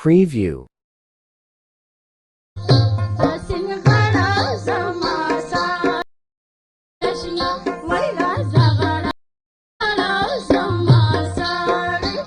Preview.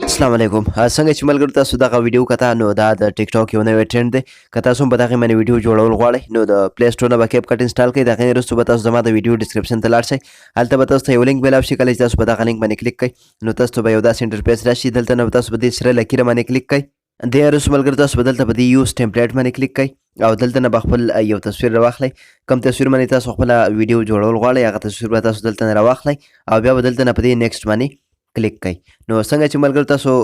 अस्सलामुअलैकुम څنګه چې ملګرو تاسو دغه ویډیو کته نو دا د ټیک ټاک یو نوی ټرند دی که تاسو هم په دغې باندې ویډیو جوړول غواړئ نو د پلی سټور نه به کیپ کټ انسټال کړئ د هغې نه وروسته به تاسو زما د ویډیو ډسکرپشن ته لاړ شئ هلته به تاسو ته یو لینک میلاو شي کله چې تاسو په دغه لینک باندې کلیک کړئ نو تاسو ته به یو داسې انټرفیس راشي دلته نه به تاسو په دې سره لکیره باندې کلیک کړئ دې وروسته ملګرو تاسو به دلته په دې یوز ټمپلیټ باندې کلیک کړئ او دلته نه به خپل یو تصویر راواخلئ کوم تصویر باندې تاسو خپله ویډیو جوړول غواړئ هغه تصویر به تاسو دلته نه راواخلئ او بیا به دلته نه په دې نیکسټ باندې کلیک کړئ نو څنګه چې ملګرو تاسو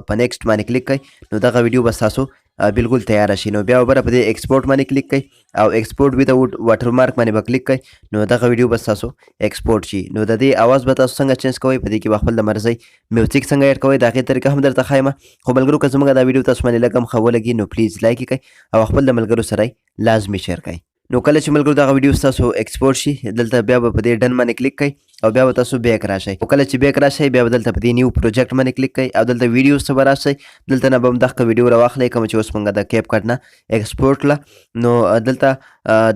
په نیکسټ باندې کلیک کړئ نو دغه ویډیو بس تاسو بالکل تیاره شي نو بیا به په دې ایکسپورټ باندې کلیک کړئ او ایکسپورټ ویداوټ واټر مارک باندې به کلیک کړئ نو دغه ویډیو بس تاسو ایکسپورټ شي نو د دې اواز به تاسو څنګه چینج کوئ په دې کې به خپل د مرضۍ میوزیک څنګه ایډ کوئ د هغې طریقه هم درته ښایم خو ملګرو که زموږ دا ویډیو تاسو باندې لږ هم ښه ولګي نو پلیز لایک یې کړئ او خپل د ملګرو سره یې لازمي شیر کړئ نو کله چې ملګرو دغه ویډیو ستاسو ایکسپورټ شي دلته بیا به په دې ډن باندې کلیک کړئ او بیا به تاسو بیک راشئ او کله چې بیک راشئ بیا به دلته په دې نیو پروجیکټ باندې کلیک کړئ او دلته ویډیوز ته به راشئ دلته نه به هم دغه ویډیو راواخلئ کومه چې اوس موږ د کیپ کټ نه ایکسپورټ کړه نو دلته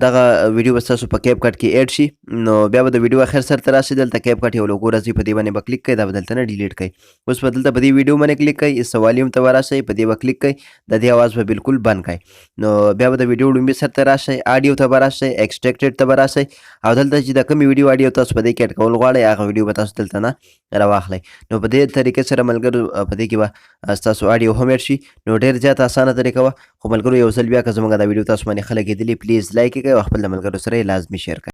دغه ویډیو به ستاسو په کیپ کټ کې ایډ شي نو بیا به د ویډیو اخر سر ته راشئ دلته کیپ کټ یو لوګو راځي په دې باندې به کلیک کړئ دا به دلته نه ډیلیټ کړئ اوس به دلته په دې ویډیو باندې کلیک کړئ اس والیوم ته به راشئ په دې به کلیک کړئ د دې اواز به بالکل بند کړئ نو بیا به د ویډیو لومبي سر ته راشئ آډیو ته به راشئ ایکسټریکټډ ته به راشئ او دلته چې د کومې ویډیو آډیو تاسو په دې کې اډ کول غواړئ هغه ویډیو به تاسو دلته نه راواخلئ نو په دې طریقې سره ملګرو په دې کې به ستاسو آډیو هم ایډ شي نو ډېر زیات اسانه طریقه وه خو ملګرو یو ځل بیا که زموږ دا ویډیو تاسو باندې ښه لګېدلي پلیز لایک یې کړئ او خپل د ملګرو سره یې لازمي شیر کړئ